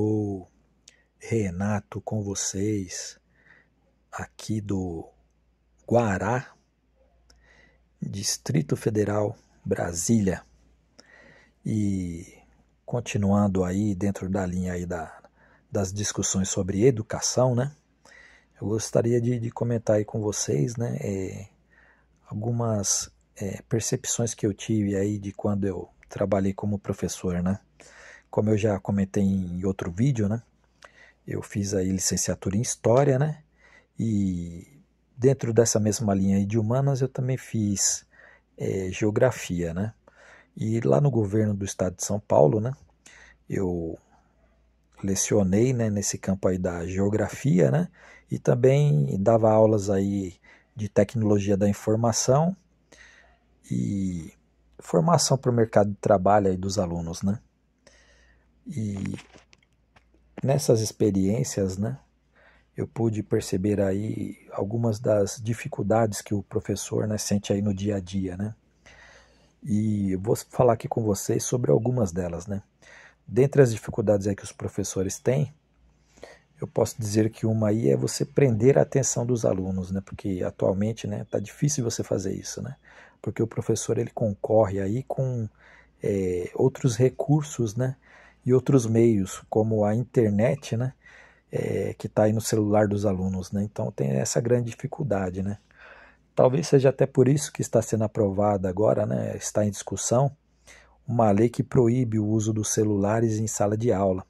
Alô, Renato com vocês, aqui do Guará, Distrito Federal, Brasília. E continuando aí dentro da linha aí das discussões sobre educação, né? Eu gostaria de comentar aí com vocês, né, algumas percepções que eu tive aí de quando eu trabalhei como professor, né? Como eu já comentei em outro vídeo, né? Eu fiz aí licenciatura em História, né? E dentro dessa mesma linha aí de humanas eu também fiz Geografia, né? E lá no governo do estado de São Paulo, né? Eu lecionei, né, nesse campo aí da Geografia, né? E também dava aulas aí de Tecnologia da Informação e formação para o mercado de trabalho aí dos alunos, né? E nessas experiências, né? Eu pude perceber aí algumas das dificuldades que o professor, né, sente aí no dia a dia, né? E eu vou falar aqui com vocês sobre algumas delas, né? Dentre as dificuldades aí que os professores têm, eu posso dizer que uma aí é você prender a atenção dos alunos, né? Porque atualmente, né, tá difícil você fazer isso, né? Porque o professor ele concorre aí com outros recursos, né? E outros meios, como a internet, né? Que está aí no celular dos alunos, né? Então tem essa grande dificuldade, né? Talvez seja até por isso que está sendo aprovada agora, né? Está em discussão uma lei que proíbe o uso dos celulares em sala de aula.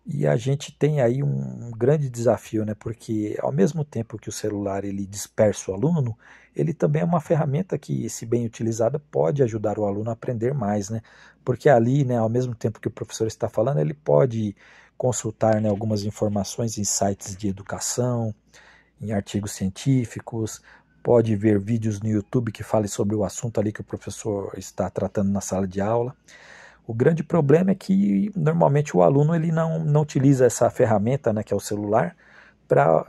E a gente tem aí um grande desafio, né? Porque ao mesmo tempo que o celular ele dispersa o aluno, ele também é uma ferramenta que, se bem utilizada, pode ajudar o aluno a aprender mais, né? Porque ali, né, ao mesmo tempo que o professor está falando, ele pode consultar, né, algumas informações em sites de educação, em artigos científicos, pode ver vídeos no YouTube que falem sobre o assunto ali que o professor está tratando na sala de aula. O grande problema é que normalmente o aluno ele não utiliza essa ferramenta, né, que é o celular, para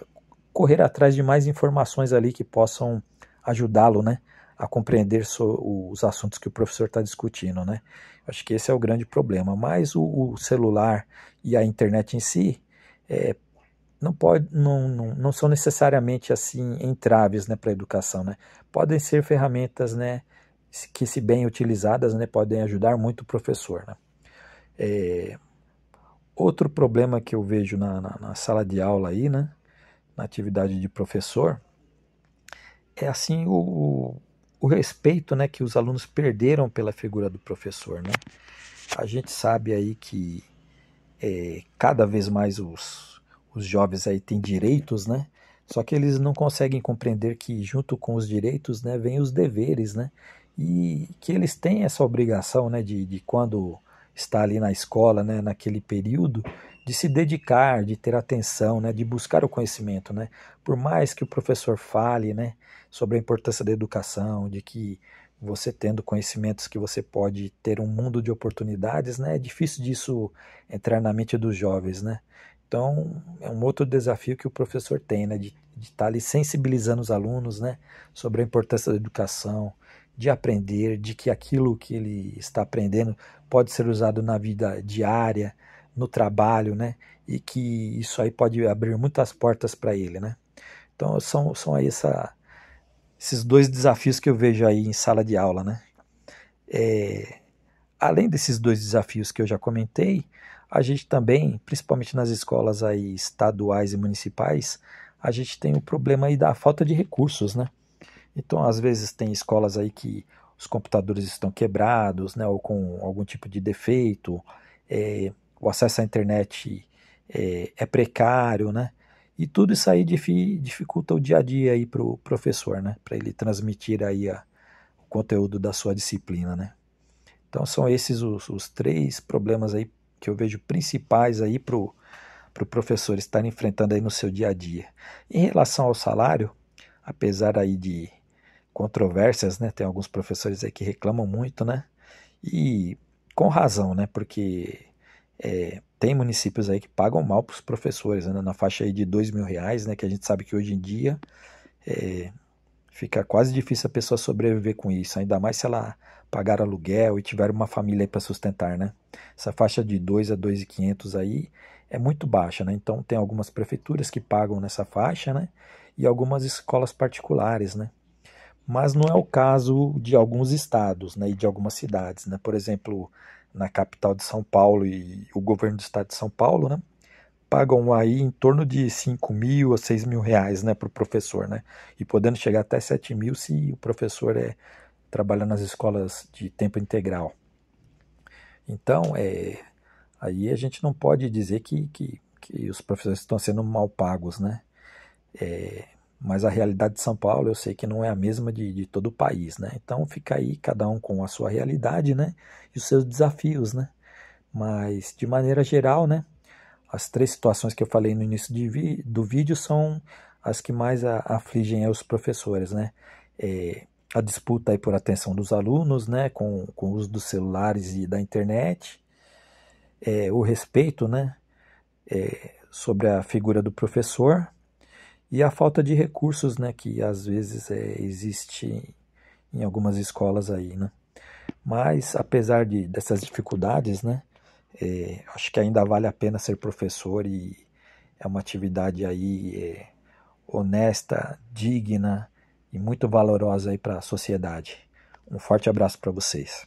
correr atrás de mais informações ali que possam ajudá-lo, né, a compreender os assuntos que o professor está discutindo, né. Acho que esse é o grande problema. Mas o celular e a internet em si não são necessariamente assim entraves, né, para a educação, né. Podem ser ferramentas, né, que, se bem utilizadas, né, podem ajudar muito o professor, né. Outro problema que eu vejo na sala de aula aí, né, na atividade de professor, é assim o respeito, né, que os alunos perderam pela figura do professor, né. A gente sabe aí que cada vez mais os jovens aí têm direitos, né, só que eles não conseguem compreender que junto com os direitos, né, vem os deveres, né, e que eles têm essa obrigação, né, de quando está ali na escola, né, naquele período, de se dedicar, de ter atenção, né, de buscar o conhecimento, né, por mais que o professor fale, né, sobre a importância da educação, de que você tendo conhecimentos que você pode ter um mundo de oportunidades, né, é difícil disso entrar na mente dos jovens, né. Então, é um outro desafio que o professor tem, né, de estar ali sensibilizando os alunos, né, sobre a importância da educação, de aprender, de que aquilo que ele está aprendendo pode ser usado na vida diária, no trabalho, né, e que isso aí pode abrir muitas portas para ele, né. Então, são aí esses dois desafios que eu vejo aí em sala de aula, né. Além desses dois desafios que eu já comentei, a gente também, principalmente nas escolas aí estaduais e municipais, a gente tem o problema aí da falta de recursos, né? Então, às vezes tem escolas aí que os computadores estão quebrados, né, ou com algum tipo de defeito, o acesso à internet é precário, né? E tudo isso aí dificulta o dia a dia aí para o professor, né? Para ele transmitir aí o conteúdo da sua disciplina, né? Então são esses os três problemas aí que eu vejo principais aí para o professor estar enfrentando aí no seu dia a dia. Em relação ao salário, apesar aí de controvérsias, né, tem alguns professores aí que reclamam muito, né, e com razão, né, porque tem municípios aí que pagam mal para os professores, né, na faixa aí de R$ 2.000, né, que a gente sabe que hoje em dia Fica quase difícil a pessoa sobreviver com isso, ainda mais se ela pagar aluguel e tiver uma família para sustentar, né? Essa faixa de 2 a 2.500 aí é muito baixa, né? Então tem algumas prefeituras que pagam nessa faixa, né? E algumas escolas particulares, né? Mas não é o caso de alguns estados, né? E de algumas cidades, né? Por exemplo, na capital de São Paulo e o governo do estado de São Paulo, né? Pagam aí em torno de 5.000 a 6.000 reais, né, para o professor, né? E podendo chegar até 7.000 se o professor trabalha nas escolas de tempo integral. Então, aí a gente não pode dizer que os professores estão sendo mal pagos, né? Mas a realidade de São Paulo eu sei que não é a mesma de todo o país, né? Então fica aí cada um com a sua realidade, né? E os seus desafios, né? Mas de maneira geral, né? As três situações que eu falei no início do vídeo são as que mais afligem os professores, né? A disputa aí por atenção dos alunos, né? Com o uso dos celulares e da internet, o respeito, né? Sobre a figura do professor e a falta de recursos, né? Que às vezes existe em algumas escolas aí, né? Mas apesar dessas dificuldades, né? Acho que ainda vale a pena ser professor e é uma atividade aí honesta, digna e muito valorosa aí para a sociedade. Um forte abraço para vocês.